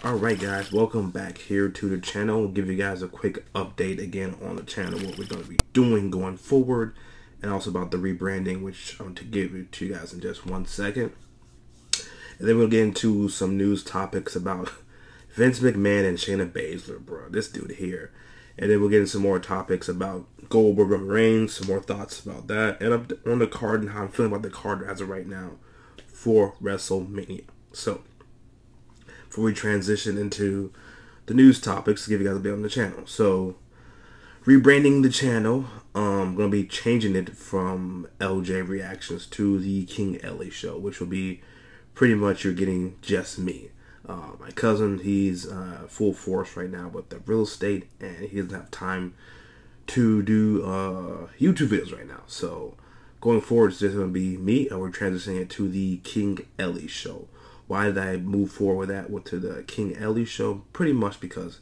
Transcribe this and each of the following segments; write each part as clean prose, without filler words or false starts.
Alright guys, welcome back here to the channel. We'll give you guys a quick update again on the channel, what we're going to be doing going forward, and also about the rebranding, which I'm going to give it to you guys in just 1 second. And then we'll get into some news topics about Vince McMahon and Shayna Baszler, bro. This dude here. And then we'll get into some more topics about Goldberg and Reigns, some more thoughts about that, and on the card and how I'm feeling about the card as of right now for WrestleMania. So, before we transition into the news topics, to give you guys a bit on the channel. So, rebranding the channel, I'm going to be changing it from LJ Reactions to the King Ellie Show, which will be pretty much you're getting just me. My cousin, he's full force right now with the real estate, and he doesn't have time to do YouTube videos right now. So, going forward, it's just going to be me, and we're transitioning it to the King Ellie Show. Why did I move forward with that to the King Ellie Show? Pretty much because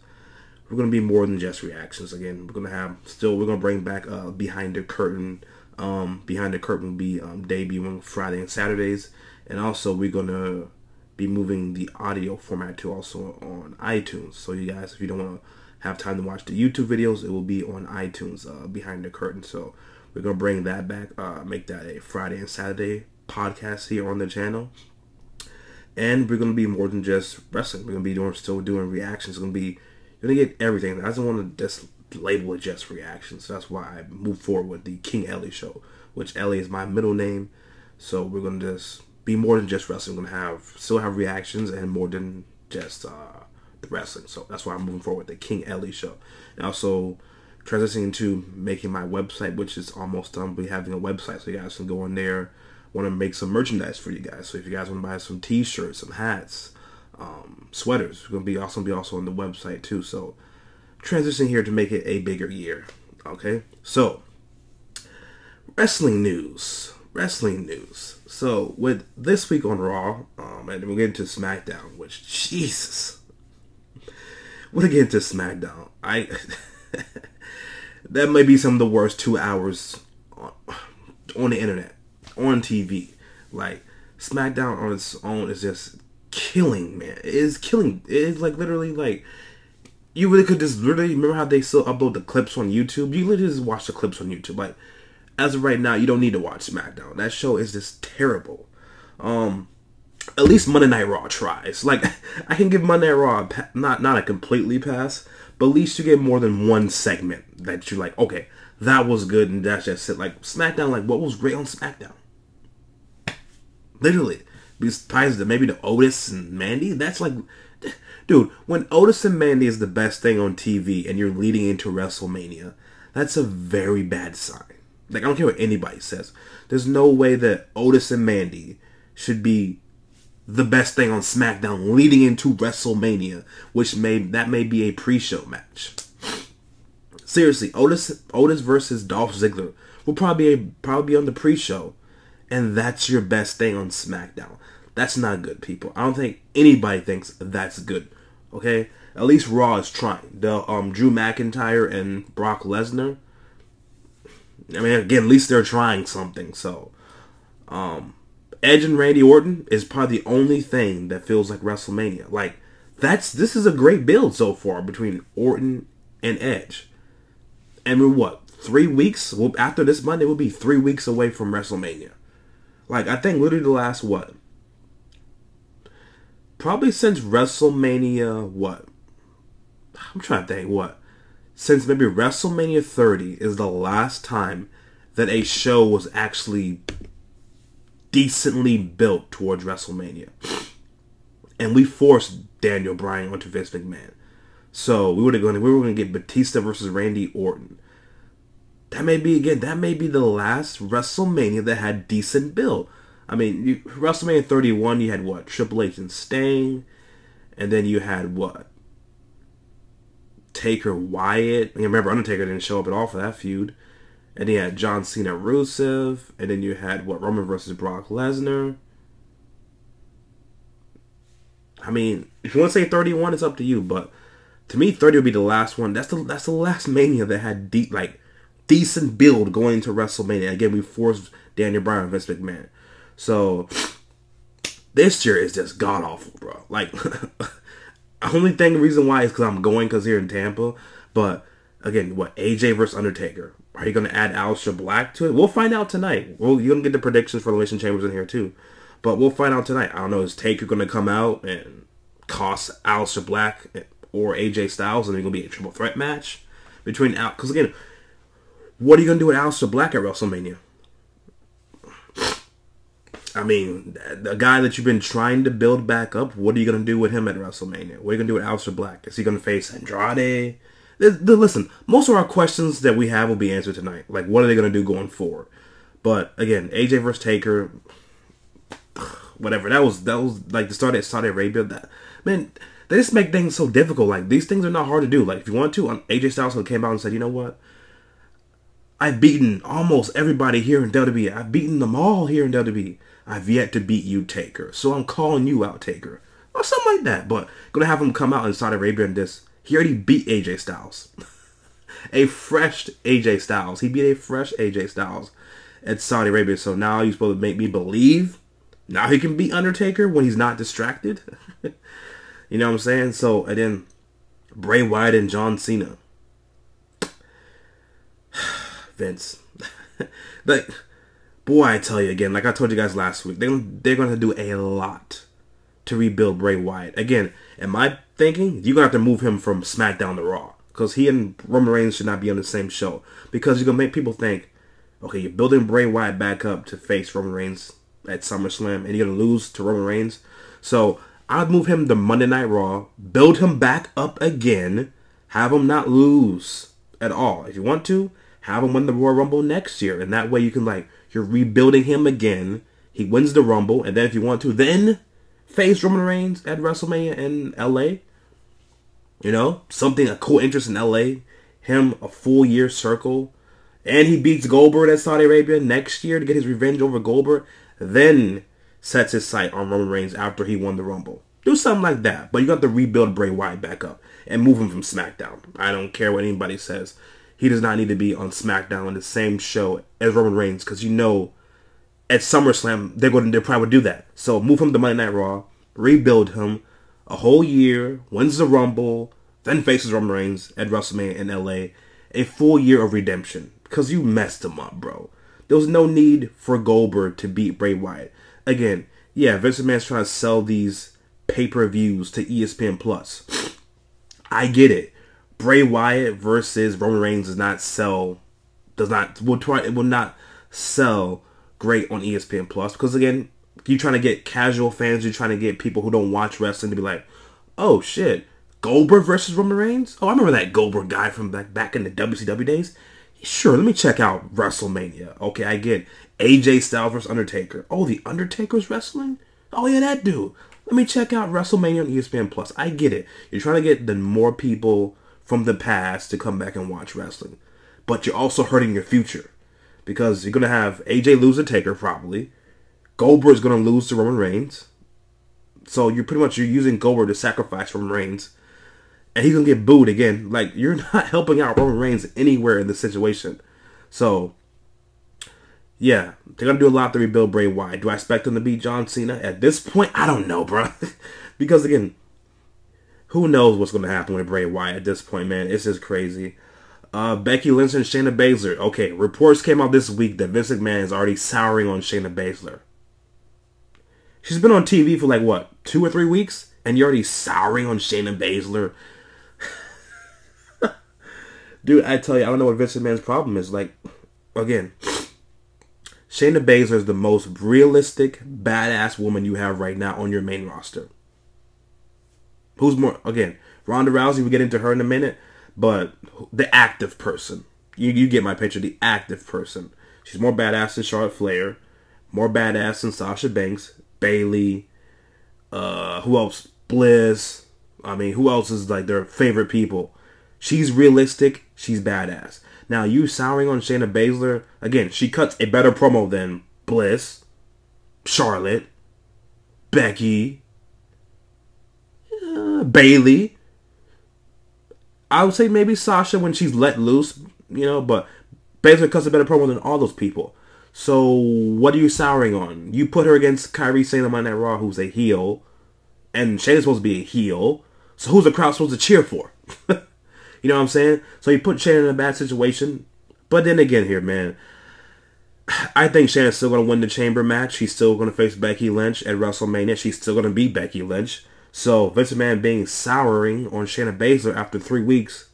we're going to be more than just reactions. Again, we're going to bring back Behind the Curtain. Behind the Curtain will be debuting Friday and Saturdays. And also, we're going to be moving the audio format to also on iTunes. So you guys, if you don't want to have time to watch the YouTube videos, it will be on iTunes, Behind the Curtain. So we're going to bring that back, make that a Friday and Saturday podcast here on the channel. And we're going to be more than just wrestling. We're going to be still doing reactions. You're going to get everything. I don't want to just label it just reactions. So that's why I moved forward with the King Ellie Show, which Ellie is my middle name. So we're going to just be more than just wrestling. We're going to still have reactions and more than just the wrestling. So that's why I'm moving forward with the King Ellie Show. And also transitioning into making my website, which is almost done. We're having a website, so you guys can go in there. Want to make some merchandise for you guys. So if you guys want to buy some t-shirts, some hats, sweaters, we're going to be also on the website too. So transition here to make it a bigger year. Okay, so wrestling news. So with this week on Raw, and we'll get into SmackDown, which Jesus, we'll get into SmackDown. That may be some of the worst 2 hours on the internet. On TV. Like, SmackDown on its own is just killing, man. It is killing. It is like literally like, you really could just literally, remember how they still upload the clips on YouTube? You literally just watch the clips on YouTube. Like, as of right now, you don't need to watch SmackDown. That show is just terrible. At least Monday Night Raw tries. Like, I can give Monday Night Raw not a completely pass, but at least you get more than one segment that you're like, okay, that was good, and that's just it. Like, SmackDown, like, what was great on SmackDown? Literally. Besides maybe the Otis and Mandy, that's like, dude, when Otis and Mandy is the best thing on TV and you're leading into WrestleMania, that's a very bad sign. Like, I don't care what anybody says. There's no way that Otis and Mandy should be the best thing on SmackDown leading into WrestleMania, that may be a pre-show match. Seriously, Otis versus Dolph Ziggler will probably be on the pre-show, and that's your best thing on SmackDown. That's not good, people. I don't think anybody thinks that's good. Okay, at least Raw is trying. The Drew McIntyre and Brock Lesnar. I mean, again, at least they're trying something. So, Edge and Randy Orton is probably the only thing that feels like WrestleMania. Like, this is a great build so far between Orton and Edge. And we're what, 3 weeks? Well, after this Monday, we'll be 3 weeks away from WrestleMania. Like, I think literally the last, what? Probably since WrestleMania, what? I'm trying to think, what? Since maybe WrestleMania 30 is the last time that a show was actually decently built towards WrestleMania. And we forced Daniel Bryan onto Vince McMahon. So we were going to get Batista versus Randy Orton. That may be the last WrestleMania that had decent build. I mean, WrestleMania 31, you had what? Triple H and Sting. And then you had what? Taker Wyatt. I remember Undertaker didn't show up at all for that feud. And then you had John Cena Rusev. And then you had what? Roman versus Brock Lesnar. I mean, if you want to say 31, it's up to you. But to me, 30 would be the last one. That's the last Mania that had decent build going into WrestleMania. Again, we forced Daniel Bryan and Vince McMahon. So this year is just god awful, bro. Like, Only reason why is because I'm going because here in Tampa. But again, what, AJ versus Undertaker? Are you going to add Aleister Black to it? We'll find out tonight. Well, you're going to get the predictions for Elimination Chambers in here too. But we'll find out tonight. I don't know, is Taker going to come out and cost Aleister Black or AJ Styles, and it's going to be a triple threat match between because again, what are you going to do with Aleister Black at WrestleMania? I mean, the guy that you've been trying to build back up, what are you going to do with him at WrestleMania? What are you going to do with Aleister Black? Is he going to face Andrade? Listen, most of our questions that we have will be answered tonight. Like, what are they going to do going forward? But again, AJ versus Taker, whatever. That was like the start at Saudi Arabia. Man, they just make things so difficult. Like, these things are not hard to do. Like, if you want to, AJ Styles came out and said, you know what? I've beaten almost everybody here in WWE. I've beaten them all here in WWE. I've yet to beat you, Taker. So I'm calling you out, Taker. Or something like that. But going to have him come out in Saudi Arabia and this. He already beat AJ Styles. A fresh AJ Styles. He beat a fresh AJ Styles at Saudi Arabia. So now you're supposed to make me believe now he can beat Undertaker when he's not distracted. You know what I'm saying? So, and then Bray Wyatt and John Cena. Vince. Like, boy, I tell you again, like I told you guys last week, they're going to do a lot to rebuild Bray Wyatt. Again, in my thinking, you're going to have to move him from SmackDown to Raw. Because he and Roman Reigns should not be on the same show. Because you're going to make people think, okay, you're building Bray Wyatt back up to face Roman Reigns at SummerSlam, and you're going to lose to Roman Reigns. So, I'd move him to Monday Night Raw, build him back up again, have him not lose at all. If you want to, have him win the Royal Rumble next year. And that way you can, like, you're rebuilding him again. He wins the Rumble. And then if you want to, then face Roman Reigns at WrestleMania in LA. You know, a cool interest in LA. Him, a full year circle. And he beats Goldberg at Saudi Arabia next year to get his revenge over Goldberg. Then sets his sight on Roman Reigns after he won the Rumble. Do something like that. But you got to rebuild Bray Wyatt back up and move him from SmackDown. I don't care what anybody says. He does not need to be on SmackDown on the same show as Roman Reigns, because you know at SummerSlam they'll probably do that. So move him to Monday Night Raw, rebuild him a whole year, wins the Rumble, then faces Roman Reigns at WrestleMania in LA. A full year of redemption, because you messed him up, bro. There was no need for Goldberg to beat Bray Wyatt. Again, yeah, Vince McMahon's trying to sell these pay-per-views to ESPN Plus. I get it. Bray Wyatt versus Roman Reigns will not sell great on ESPN Plus, because again, you're trying to get casual fans, you're trying to get people who don't watch wrestling to be like, oh shit, Goldberg versus Roman Reigns? Oh, I remember that Goldberg guy from back in the WCW days. Sure, let me check out WrestleMania. Okay, I get AJ Styles versus Undertaker. Oh, the Undertaker's wrestling? Oh yeah, that dude. Let me check out WrestleMania on ESPN Plus. I get it. You're trying to get the more people from the past to come back and watch wrestling. But you're also hurting your future. Because you're going to have AJ lose to Taker probably. Goldberg's going to lose to Roman Reigns. So you're using Goldberg to sacrifice Roman Reigns. And he's going to get booed again. Like, you're not helping out Roman Reigns anywhere in this situation. So, yeah. They're going to do a lot to rebuild Bray Wyatt. Do I expect him to beat John Cena? At this point, I don't know, bro. Because, again, who knows what's going to happen with Bray Wyatt at this point, man. It's just crazy. Becky Lynch and Shayna Baszler. Okay, reports came out this week that Vince McMahon is already souring on Shayna Baszler. She's been on TV for like, what, 2 or 3 weeks? And you're already souring on Shayna Baszler? Dude, I tell you, I don't know what Vince McMahon's problem is. Like, again, Shayna Baszler is the most realistic, badass woman you have right now on your main roster. Who's more, again, Ronda Rousey, we'll get into her in a minute, but the active person. You get my picture, the active person. She's more badass than Charlotte Flair, more badass than Sasha Banks, Bayley, who else? Bliss. I mean, who else is like their favorite people? She's realistic, she's badass. Now, you souring on Shayna Baszler, again, she cuts a better promo than Bliss, Charlotte, Becky, Bayley. I would say maybe Sasha when she's let loose, you know, but Baszler cuts a better promo than all those people. So, what are you souring on? You put her against Kairi Sane on that Raw, who's a heel, and Shayna's supposed to be a heel. So who's the crowd supposed to cheer for? You know what I'm saying? So you put Shayna in a bad situation. But then again here, man, I think Shayna's still going to win the Chamber match. She's still going to face Becky Lynch at WrestleMania. She's still going to beat Becky Lynch. So Vince McMahon being souring on Shayna Baszler after 3 weeks,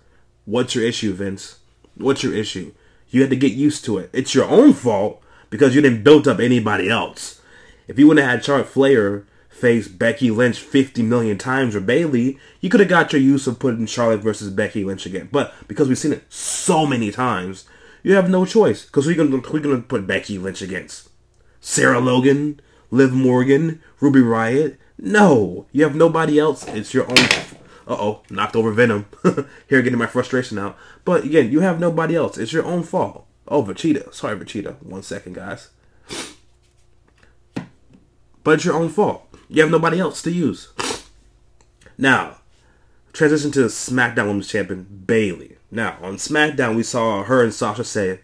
what's your issue, Vince? What's your issue? You had to get used to it. It's your own fault because you didn't build up anybody else. If you wouldn't have had Charlotte Flair face Becky Lynch 50 million times or Bayley, you could have got your use of putting Charlotte versus Becky Lynch again. But because we've seen it so many times, you have no choice. Because we're gonna put Becky Lynch against Sarah Logan, Liv Morgan, Ruby Riott. No, you have nobody else. It's your own. Knocked over Venom. Here, getting my frustration out. But again, you have nobody else. It's your own fault. Oh, Vegeta. Sorry, Vegeta. 1 second, guys. But it's your own fault. You have nobody else to use. Now, transition to SmackDown Women's Champion, Bayley. Now, on SmackDown, we saw her and Sasha say,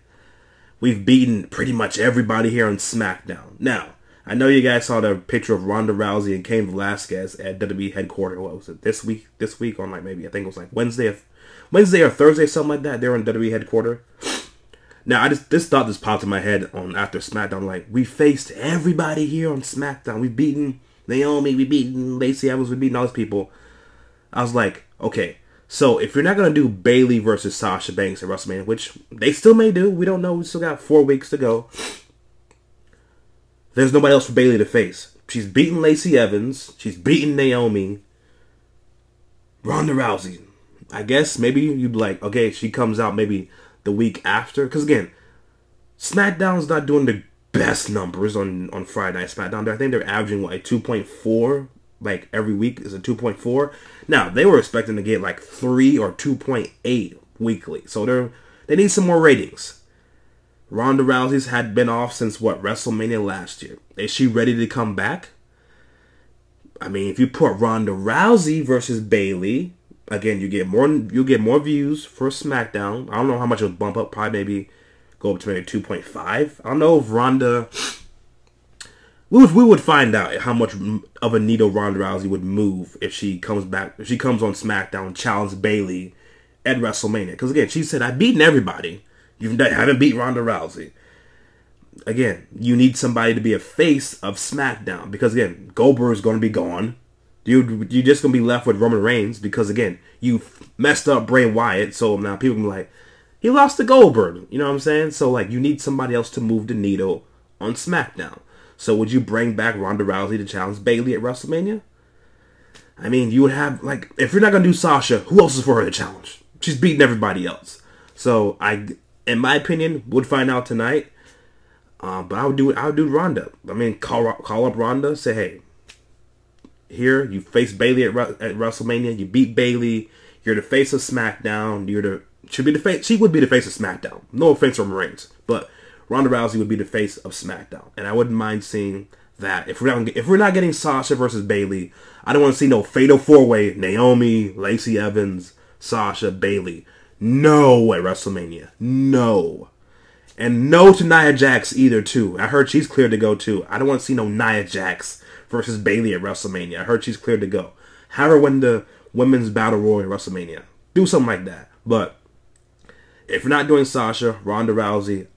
we've beaten pretty much everybody here on SmackDown. Now, I know you guys saw the picture of Ronda Rousey and Cain Velasquez at WWE headquarters. What was it? This week on, like, maybe, I think it was like Wednesday or Thursday, something like that. They were in WWE headquarters. Now, I just thought this popped in my head on after SmackDown. Like, we faced everybody here on SmackDown. We've beaten Naomi, we've beaten Lacey Evans, we've beaten all these people. I was like, okay, so if you're not going to do Bayley versus Sasha Banks at WrestleMania, which they still may do, we don't know, we still got 4 weeks to go. There's nobody else for Bayley to face. She's beaten Lacey Evans, she's beaten Naomi, Ronda Rousey. I guess maybe you'd be like, okay, she comes out maybe the week after. Because again, SmackDown's not doing the best numbers on Friday Night SmackDown. I think they're averaging, what, like 2.4, like every week is a 2.4. Now, they were expecting to get like 3 or 2.8 weekly. So they need some more ratings. Ronda Rousey's had been off since, what, WrestleMania last year. Is she ready to come back? I mean, if you put Ronda Rousey versus Bayley, again, you'll get more views for SmackDown. I don't know how much it'll bump up. Probably maybe go up to maybe 2.5. I don't know if Ronda... We would find out how much of a needle Ronda Rousey would move if she comes back. If she comes on SmackDown and challenges Bayley at WrestleMania. Because again, she said, I've beaten everybody. You haven't beat Ronda Rousey. Again, you need somebody to be a face of SmackDown. Because again, Goldberg's going to be gone. You're just going to be left with Roman Reigns. Because again, you messed up Bray Wyatt. So now people can be like, he lost to Goldberg. You know what I'm saying? So like, you need somebody else to move the needle on SmackDown. So would you bring back Ronda Rousey to challenge Bayley at WrestleMania? I mean, you would have, like, if you're not going to do Sasha, who else is for her to challenge? She's beating everybody else. So in my opinion, would find out tonight. But I would do Ronda. I mean, call up Ronda, say, hey, here, you face Bayley at WrestleMania, you beat Bayley, you're the face of SmackDown, she would be the face of SmackDown. No offense to Roman Reigns, but Ronda Rousey would be the face of SmackDown. And I wouldn't mind seeing that. If we're not getting Sasha versus Bayley, I don't want to see no fatal 4-way, Naomi, Lacey Evans, Sasha, Bayley. No at WrestleMania. No. And no to Nia Jax either, too. I heard she's cleared to go, too. I don't want to see no Nia Jax versus Bayley at WrestleMania. I heard she's cleared to go. Have her win the Women's Battle Royal at WrestleMania. Do something like that. But if you're not doing Sasha, Ronda Rousey,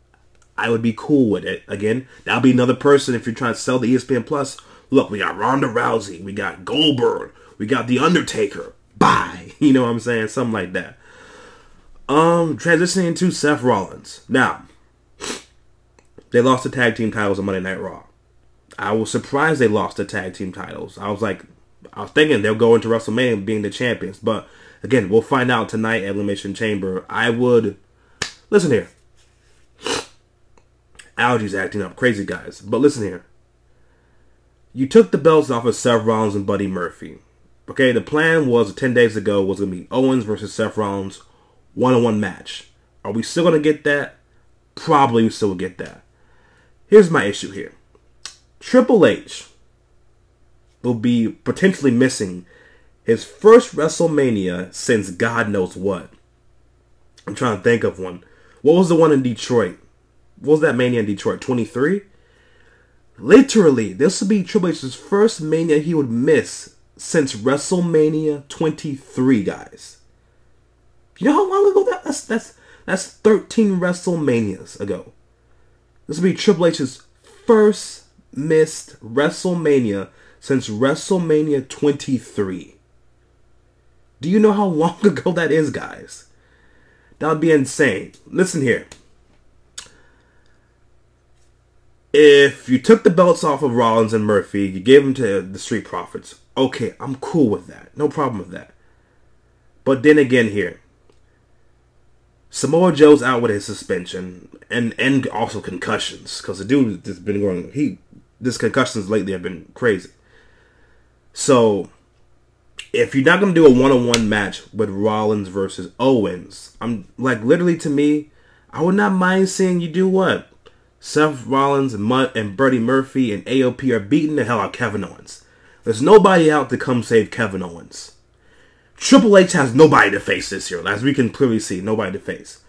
I would be cool with it. Again, that'll be another person if you're trying to sell the ESPN Plus. Look, we got Ronda Rousey. We got Goldberg. We got The Undertaker. Bye. You know what I'm saying? Something like that. Transitioning to Seth Rollins. Now, they lost the tag team titles on Monday Night Raw. I was surprised they lost the tag team titles. I was thinking they'll go into WrestleMania being the champions. But, again, we'll find out tonight at Elimination Chamber. Listen here. Allergies acting up. Crazy, guys. But listen here. You took the belts off of Seth Rollins and Buddy Murphy. Okay, the plan was 10 days ago was going to be Owens versus Seth Rollins one-on-one match. Are we still going to get that? Probably we still will get that. Here's my issue here. Triple H will be potentially missing his first WrestleMania since God knows what. I'm trying to think of one. What was the one in Detroit? What was that Mania in Detroit? 23? Literally, this would be Triple H's first Mania he would miss since WrestleMania 23, guys. You know how long ago that's 13 WrestleManias ago. This will be Triple H's first missed WrestleMania since WrestleMania 23. Do you know how long ago that is, guys? That would be insane. Listen here. If you took the belts off of Rollins and Murphy, you gave them to the Street Profits, okay, I'm cool with that. No problem with that. But then again here, Samoa Joe's out with his suspension and also concussions, because the dude has been going, his concussions lately have been crazy. So if you're not going to do a one-on-one match with Rollins versus Owens, I'm like, literally, to me, I would not mind seeing you do what? Seth Rollins and Buddy Murphy and AOP are beating the hell out of Kevin Owens. There's nobody out to come save Kevin Owens. Triple H has nobody to face this year, as we can clearly see, nobody to face.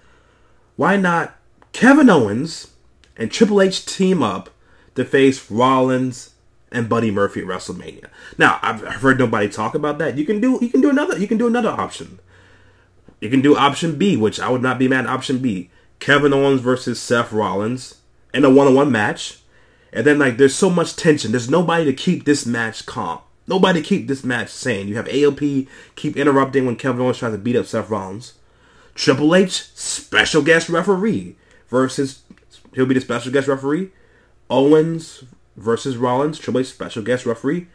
Why not Kevin Owens and Triple H team up to face Rollins and Buddy Murphy at WrestleMania? Now, I've heard nobody talk about that. You can do another option. You can do option B, which I would not be mad at option B. Kevin Owens versus Seth Rollins in a one-on-one match. And then, like, there's so much tension. There's nobody to keep this match calm. Nobody to keep this match sane. You have AOP keep interrupting when Kevin Owens tries to beat up Seth Rollins. Triple H, special guest referee versus, he'll be the special guest referee. Owens versus Rollins, Triple H, special guest referee.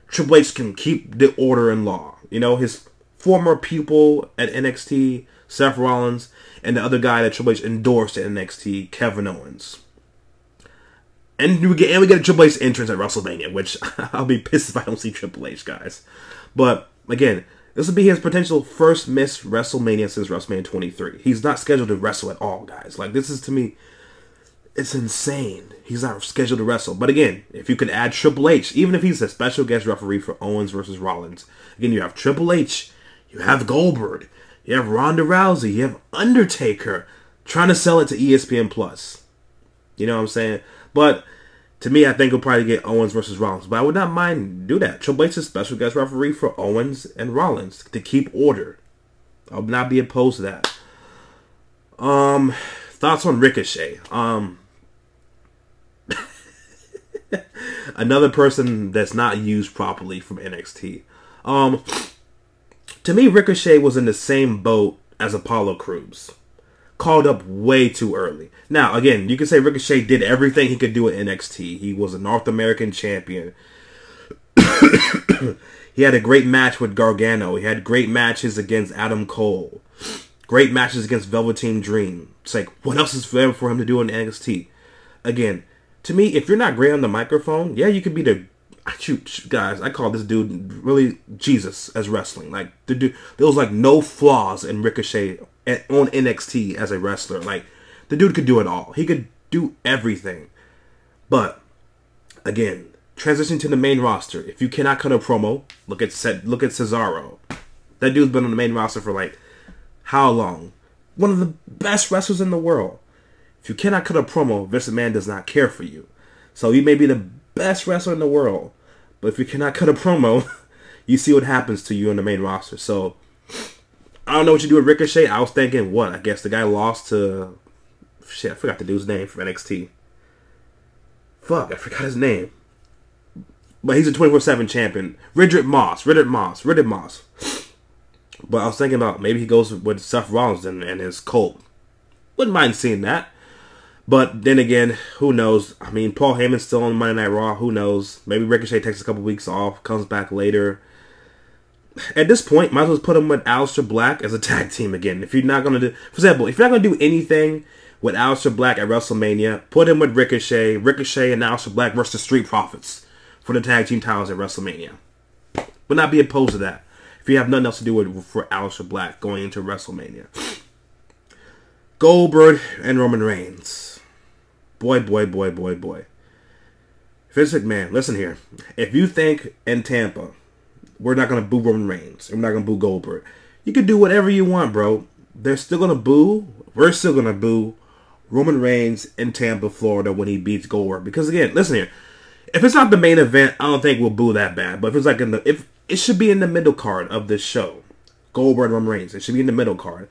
Triple H can keep the order and law. You know, his former pupil at NXT, Seth Rollins, and the other guy that Triple H endorsed at NXT, Kevin Owens. And we get a Triple H entrance at WrestleMania, which I'll be pissed if I don't see Triple H, guys. But, again, this will be his potential first missed WrestleMania since WrestleMania 23. He's not scheduled to wrestle at all, guys. Like, this is, to me, it's insane. He's not scheduled to wrestle. But, again, if you could add Triple H, even if he's a special guest referee for Owens versus Rollins, again, you have Triple H, you have Goldberg, you have Ronda Rousey, you have Undertaker, trying to sell it to ESPN+. You know what I'm saying? But to me, I think we'll probably get Owens versus Rollins. But I would not mind do that. Triple H is special guest referee for Owens and Rollins to keep order. I would not be opposed to that. Thoughts on Ricochet? Another person that's not used properly from NXT. To me, Ricochet was in the same boat as Apollo Crews. Called up way too early. Now, again, you can say Ricochet did everything he could do at NXT. He was a North American champion. He had a great match with Gargano. He had great matches against Adam Cole. Great matches against Velveteen Dream. It's like, what else is there for him to do in NXT? Again, to me, if you're not great on the microphone, yeah, you could be the... Shoot, guys, I call this dude really Jesus as wrestling. Like, the dude, there was like no flaws in Ricochet on NXT as a wrestler. Like, the dude could do it all. He could do everything. But again, transition to the main roster. If you cannot cut a promo, look at Cesaro. That dude's been on the main roster for like how long? One of the best wrestlers in the world. If you cannot cut a promo, Vince McMahon does not care for you. So you may be the best wrestler in the world, but if you cannot cut a promo, you see what happens to you on the main roster. So I don't know what you do with Ricochet. I was thinking, what? I guess the guy lost to... Shit, I forgot the dude's name from NXT. Fuck, I forgot his name. But he's a 24/7 champion. Riddick Moss. But I was thinking about maybe he goes with Seth Rollins and his cult. Wouldn't mind seeing that. But then again, who knows? I mean, Paul Heyman's still on Monday Night Raw. Who knows? Maybe Ricochet takes a couple weeks off, comes back later. At this point, might as well put him with Aleister Black as a tag team again. If you're not going to do... For example, if you're not going to do anything with Aleister Black at WrestleMania, put him with Ricochet and Aleister Black versus the Street Profits for the tag team titles at WrestleMania. Would not be opposed to that if you have nothing else to do with for Aleister Black going into WrestleMania. Goldberg and Roman Reigns. Boy. Vince McMahon, listen here. If you think in Tampa we're not going to boo Roman Reigns, and we're not going to boo Goldberg, you can do whatever you want, bro. They're still going to boo. We're still going to boo Roman Reigns in Tampa, Florida when he beats Goldberg. Because again, listen here. If it's not the main event, I don't think we'll boo that bad. But if it's like if it should be in the middle card of this show. Goldberg and Roman Reigns, it should be in the middle card.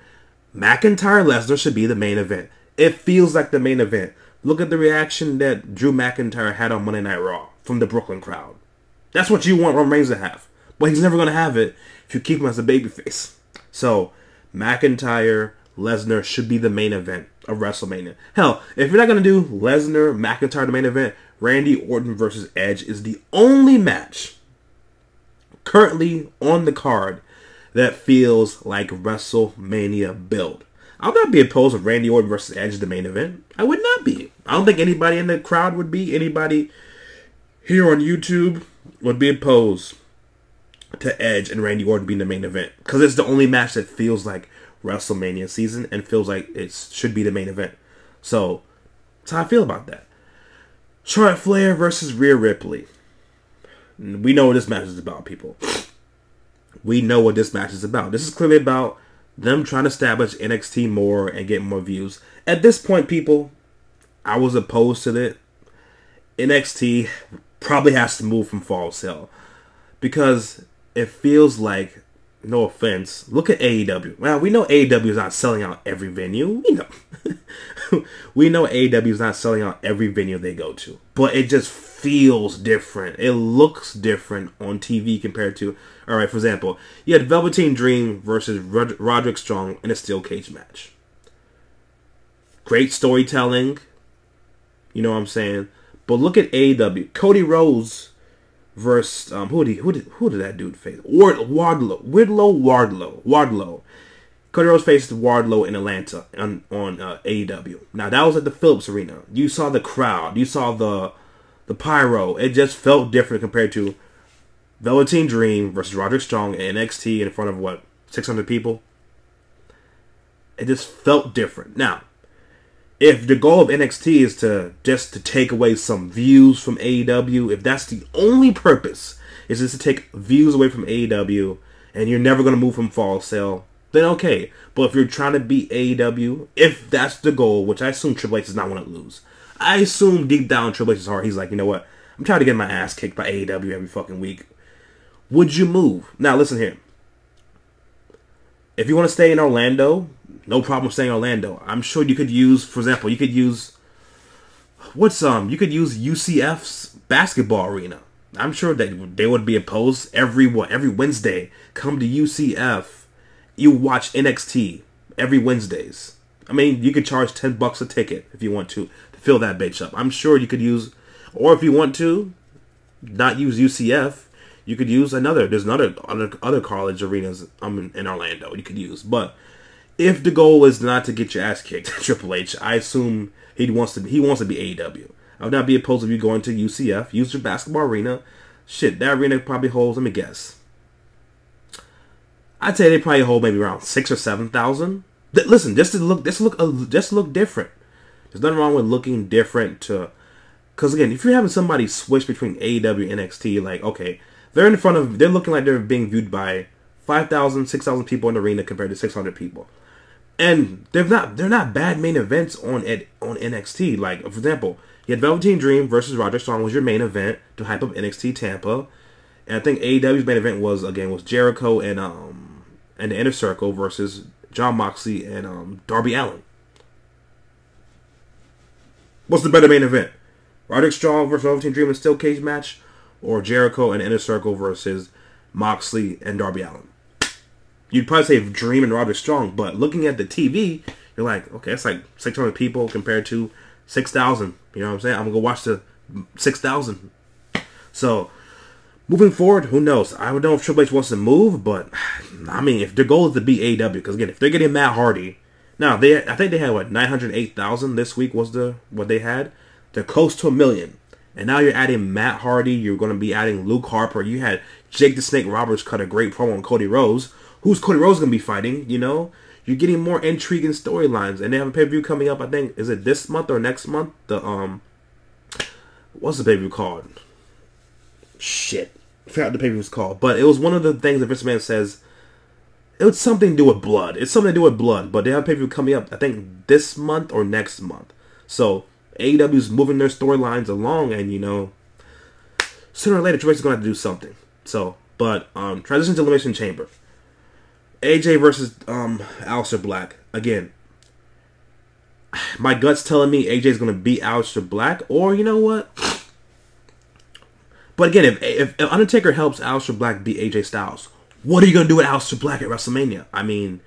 McIntyre Lesnar should be the main event. It feels like the main event. Look at the reaction that Drew McIntyre had on Monday Night Raw from the Brooklyn crowd. That's what you want Roman Reigns to have. But he's never going to have it if you keep him as a babyface. So, McIntyre, Lesnar should be the main event of WrestleMania. Hell, if you're not going to do Lesnar, McIntyre the main event, Randy Orton versus Edge is the only match currently on the card that feels like WrestleMania build. I'll not be opposed if Randy Orton versus Edge is the main event. I would not be. I don't think anybody in the crowd would be. Anybody here on YouTube would be opposed to Edge and Randy Orton being the main event. Because it's the only match that feels like WrestleMania season and feels like it should be the main event. So, that's how I feel about that. Charlotte Flair versus Rhea Ripley. We know what this match is about, people. We know what this match is about. This is clearly about them trying to establish NXT more and get more views. At this point, people, I was opposed to it. NXT probably has to move from Fall Sale. Because it feels like, no offense, look at AEW. Well, we know AEW is not selling out every venue. We know. We know AEW is not selling out every venue they go to. But it just feels different. It looks different on TV compared to... Alright, for example, you had Velveteen Dream versus Roderick Strong in a steel cage match. Great storytelling. You know what I'm saying? But look at AEW. Cody Rhodes versus... who did that dude face? Wardlow. Cody Rhodes faced Wardlow in Atlanta on AEW. Now, that was at the Phillips Arena. You saw the crowd. You saw the pyro. It just felt different compared to Velveteen Dream versus Roderick Strong in NXT in front of, what, 600 people? It just felt different. Now, if the goal of NXT is to take away some views from AEW, if that's the only purpose, is just to take views away from AEW, and you're never going to move from Fall Sale, then okay. But if you're trying to beat AEW, if that's the goal, which I assume Triple H does not want to lose. I assume deep down Triple H's heart, he's like, you know what? I'm trying to get my ass kicked by AEW every fucking week. Would you move? Now, listen here. If you want to stay in Orlando, no problem staying in Orlando. I'm sure you could use, for example, you could use UCF's basketball arena. I'm sure that they would be opposed every Wednesday. Come to UCF. You watch NXT every Wednesdays. I mean, you could charge $10 a ticket if you want to fill that bitch up. I'm sure you could use, or if you want to, not use UCF, you could use another. There's other college arenas in Orlando you could use. But if the goal is not to get your ass kicked, Triple H, I assume he wants to be AEW. I would not be opposed if you going to UCF, use your basketball arena. Shit, that arena probably holds, let me guess, I'd say they probably hold maybe around 6,000 or 7,000. Listen, just look different. There's nothing wrong with looking different because again, if you're having somebody switch between AEW and NXT, like, okay, they're looking like they're being viewed by 5,000, 6,000 people in the arena compared to 600 people. And they're not bad main events on NXT. Like, for example, you had Velveteen Dream versus Roderick Strong was your main event to hype up NXT Tampa. And I think AEW's main event was Jericho and the Inner Circle versus Jon Moxley and Darby Allin. What's the better main event? Roderick Strong versus Velveteen Dream in a steel cage match, or Jericho and Inner Circle versus Moxley and Darby Allin? You'd probably say Dream and Roderick Strong, but looking at the TV, you're like, okay, it's like 600 people compared to 6,000. You know what I'm saying? I'm going to go watch the 6,000. So, moving forward, who knows? I don't know if Triple H wants to move, but, I mean, if their goal is to beat AEW, because again, if they're getting Matt Hardy, now, I think they had, 908,000 this week was what they had. They're close to 1 million. And now you're adding Matt Hardy. You're going to be adding Luke Harper. You had Jake the Snake Roberts cut a great promo on Cody Rhodes. Who's Cody Rhodes going to be fighting, you know? You're getting more intrigue and storylines. And they have a pay-per-view coming up, I think. Is it this month or next month? What's the pay-per-view called? Shit. I forgot what the pay-per-view was called. But it was one of the things that Vince McMahon says, it was something to do with blood. It's something to do with blood. But they have a pay-per-view coming up, I think, this month or next month. So, AEW's moving their storylines along, and, you know, sooner or later, Triple H is going to have to do something. So, But transition to Elimination Chamber. AJ versus Aleister Black. Again, my gut's telling me AJ's going to beat Aleister Black, or you know what? But again, if Undertaker helps Aleister Black beat AJ Styles, what are you going to do with Aleister Black at WrestleMania? I mean,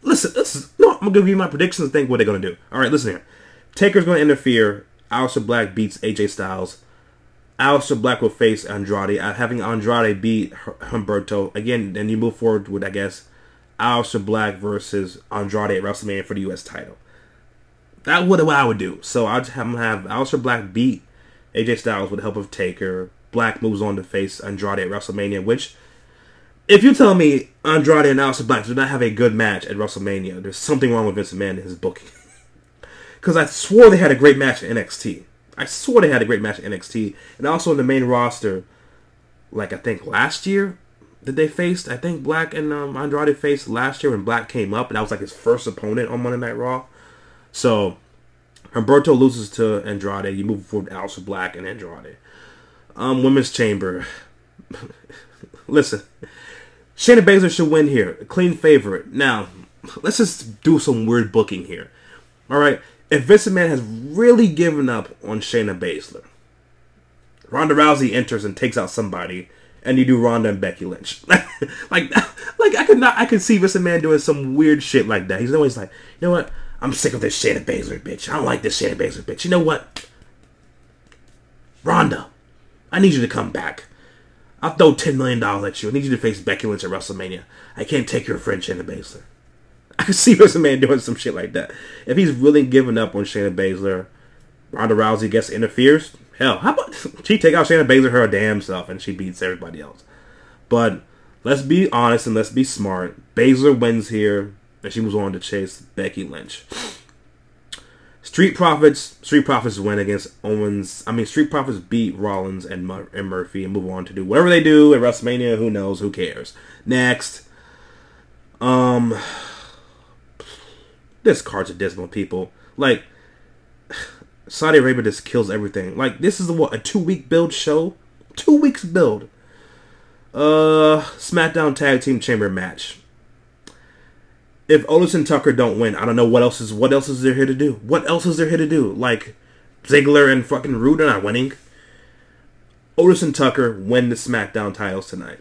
listen, no, I'm going to give you my predictions and think what they're going to do. All right, listen here. Taker's going to interfere. Aleister Black beats AJ Styles. Aleister Black will face Andrade. Having Andrade beat Humberto. Again, then you move forward with, I guess, Aleister Black versus Andrade at WrestleMania for the U.S. title. That's what I would do. So I'd have Aleister Black beat AJ Styles with the help of Taker. Black moves on to face Andrade at WrestleMania, which, if you tell me Andrade and Aleister Black do not have a good match at WrestleMania, there's something wrong with Vince McMahon and his booking. Because I swore they had a great match in NXT. I swore they had a great match in NXT. And also in the main roster, like I think last year that they faced, I think Black and Andrade faced last year when Black came up, and that was like his first opponent on Monday Night Raw. So Humberto loses to Andrade. You move forward to Aleister Black and Andrade. Women's Chamber. Listen, Shayna Baszler should win here. A clean favorite. Now, let's just do some weird booking here. Alright, if Vince McMahon has really given up on Shayna Baszler, Ronda Rousey enters and takes out somebody, and you do Ronda and Becky Lynch. I could see Vince McMahon doing some weird shit like that. He's always like, you know what? I'm sick of this Shayna Baszler bitch. I don't like this Shayna Baszler bitch. You know what? Ronda, I need you to come back. I'll throw $10 million at you. I need you to face Becky Lynch at WrestleMania. I can't take your friend Shayna Baszler. I can see Vince McMahon doing some shit like that. If he's really giving up on Shayna Baszler, Ronda Rousey gets interferes. Hell, how about she take out Shayna Baszler her damn self and she beats everybody else? But let's be honest and let's be smart. Baszler wins here, and she moves on to chase Becky Lynch. Street Profits win against Owens. Street Profits beat Rollins and Murphy and move on to do whatever they do at WrestleMania. Who knows? Who cares? Next, this card's a dismal, people. Like, Saudi Arabia just kills everything. Like, this is a 2-week build show? 2 weeks build. Smackdown Tag Team Chamber match. If Otis and Tucker don't win, I don't know what else is there here to do. What else is there here to do? Like, Ziggler and fucking Rude are not winning. Otis and Tucker win the SmackDown titles tonight.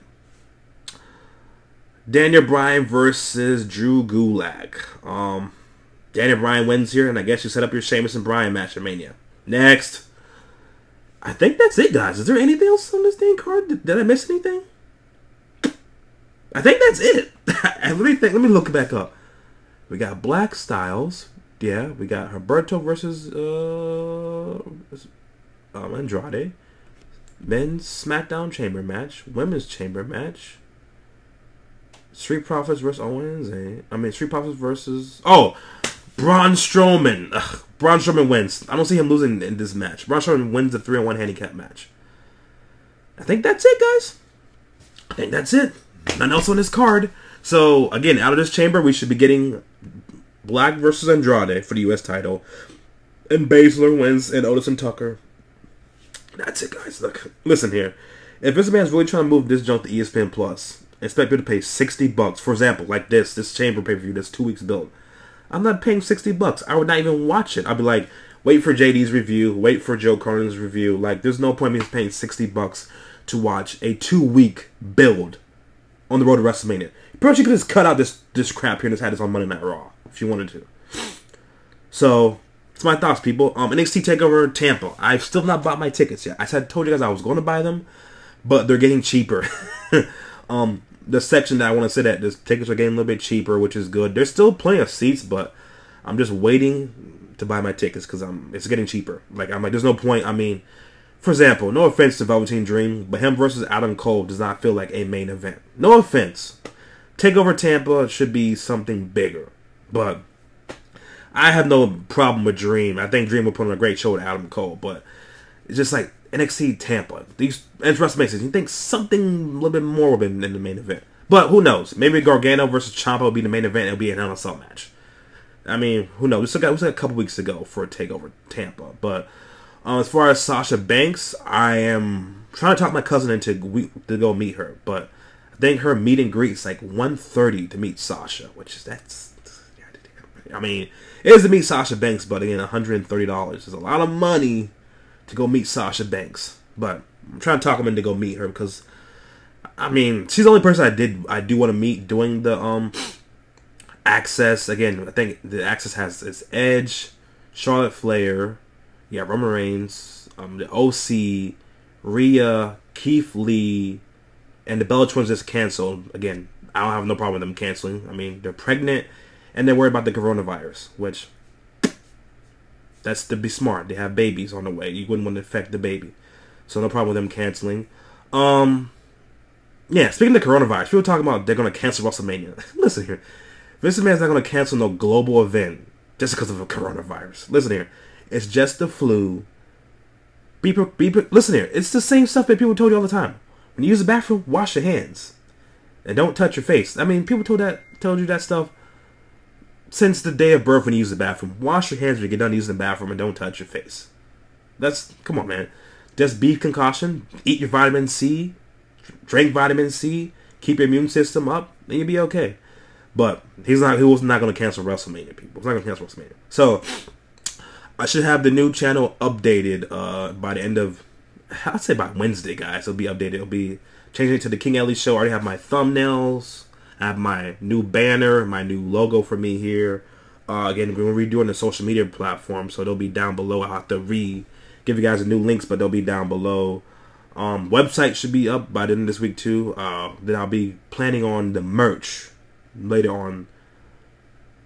Daniel Bryan versus Drew Gulak. Daniel Bryan wins here, and I guess you set up your Sheamus and Bryan match at Mania. Next. I think that's it, guys. Is there anything else on this dang card? Did I miss anything? I think that's it. Let me look it back up. We got Black Styles. Yeah, we got Humberto versus Andrade. Men's SmackDown Chamber match. Women's Chamber match. Street Profits versus Owens. Street Profits versus... Oh! Braun Strowman. Ugh, Braun Strowman wins. I don't see him losing in this match. Braun Strowman wins the 3-on-1 handicap match. I think that's it, guys. I think that's it. Nothing else on this card. So, again, out of this chamber, we should be getting Black versus Andrade for the U.S. title. And Baszler wins, and Otis and Tucker. That's it, guys. Look, listen here. If Vince McMahon's really trying to move this junk to ESPN Plus, expect people to pay $60. For example, like this chamber pay-per-view, this 2 weeks build. I'm not paying $60. I would not even watch it. I'd be like, wait for JD's review, wait for Joe Cronin's review. Like, there's no point in me paying $60 to watch a 2-week build on the road to WrestleMania. Pretty much you could just cut out this crap here and just had this on Monday Night Raw if you wanted to. So, it's my thoughts, people. NXT TakeOver Tampa. I've still not bought my tickets yet. I told you guys I was going to buy them, but they're getting cheaper. The section that I want to sit at, the tickets are getting a little bit cheaper, which is good. There's still plenty of seats, but I'm just waiting to buy my tickets because it's getting cheaper. I'm like, there's no point. For example, no offense to Velveteen Dream, but him versus Adam Cole does not feel like a main event. No offense. TakeOver Tampa should be something bigger, but I have no problem with Dream. I think Dream will put on a great show with Adam Cole, but it's just like NXT Tampa. These and WrestleMania, you think something a little bit more would have been in the main event. But who knows? Maybe Gargano versus Ciampa will be the main event and it'll be an Hell in a Cell match. Who knows? We still got a couple weeks to go for a TakeOver Tampa. But as far as Sasha Banks, I am trying to talk my cousin into to go meet her. But I think her meet and greet is like $130 to meet Sasha, which is I mean, it is to meet Sasha Banks, but again, $130 is a lot of money to go meet Sasha Banks. But I'm trying to talk him into go meet her because, I mean, she's the only person I do want to meet doing the Access. Again, I think the Access has its Edge, Charlotte Flair, Roman Reigns, the OC, Rhea, Keith Lee, and the Bella Twins just canceled. Again, I don't have no problem with them canceling. I mean, they're pregnant, and they're worried about the coronavirus, which, that's to be smart. They have babies on the way. You wouldn't want to affect the baby. So no problem with them canceling. Yeah, speaking of coronavirus, people talking about they're going to cancel WrestleMania. Listen here. Vince McMahon's not going to cancel no global event just because of a coronavirus. Listen here. It's just the flu. Listen here. It's the same stuff that people told you all the time. When you use the bathroom, wash your hands. And don't touch your face. I mean, people told you that stuff since the day of birth when you use the bathroom. Wash your hands when you get done using the bathroom and don't touch your face. Come on, man. Just beef concoction. Eat your vitamin C. Drink vitamin C. Keep your immune system up. And you'll be okay. But he was not going to cancel WrestleMania, people. He's not going to cancel WrestleMania. So, I should have the new channel updated by the end of, I'd say by Wednesday, guys. It'll be updated. It'll be changing it to the King Ellie Show. I already have my thumbnails. I have my new banner, my new logo for me here. Again, we're redoing the social media platform, so they'll be down below. I'll have to give you guys the new links, but they'll be down below. Website should be up by the end of this week, too. Then I'll be planning on the merch later on.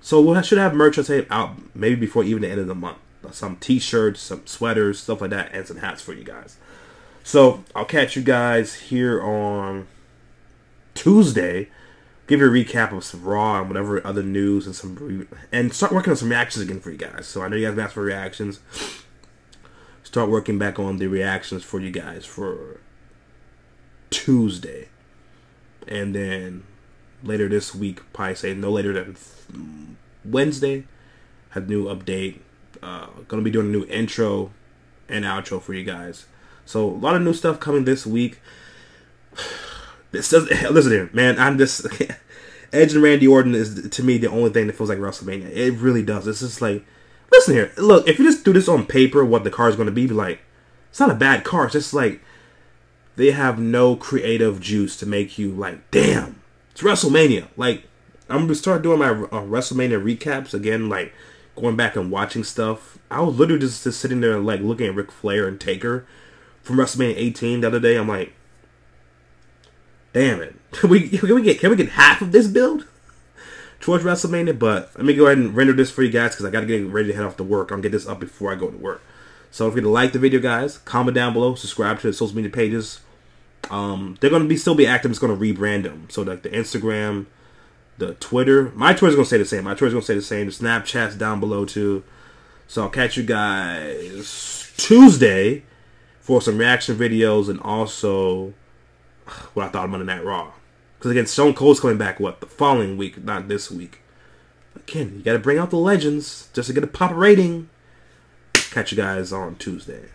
So we should have merch, I'd say, out maybe before even the end of the month. Some t-shirts, some sweaters, stuff like that, and some hats for you guys. So I'll catch you guys here on Tuesday. Give you a recap of some Raw and whatever other news and start working on some reactions again for you guys. So I know you guys asked for reactions. Start working back on the reactions for you guys for Tuesday. And then later this week, probably say no later than Wednesday, have a new update. Gonna be doing a new intro and outro for you guys. So a lot of new stuff coming this week. Listen here, man. I'm just Edge and Randy Orton is to me the only thing that feels like WrestleMania. It really does. It's just like, listen here. Look, if you just do this on paper, what the card is going to be like, it's not a bad card. It's just like they have no creative juice to make you like, damn, it's WrestleMania. Like, I'm gonna start doing my WrestleMania recaps again, like going back and watching stuff. I was literally just sitting there like looking at Ric Flair and Taker from WrestleMania 18 the other day. I'm like, damn it. Can we get half of this build towards WrestleMania? But let me go ahead and render this for you guys because I got to get ready to head off to work. I'll get this up before I go to work. So don't forget to like the video, guys. Comment down below. Subscribe to the social media pages. They're going to still be active. It's going to rebrand them. So like the Instagram, the Twitter. My Twitter's going to stay the same. The Snapchat's down below too. So I'll catch you guys Tuesday for some reaction videos and also what I thought of Monday Night Raw. Because again, Stone Cold's coming back, the following week, not this week. Again, you got to bring out the legends just to get a pop rating. Catch you guys on Tuesday.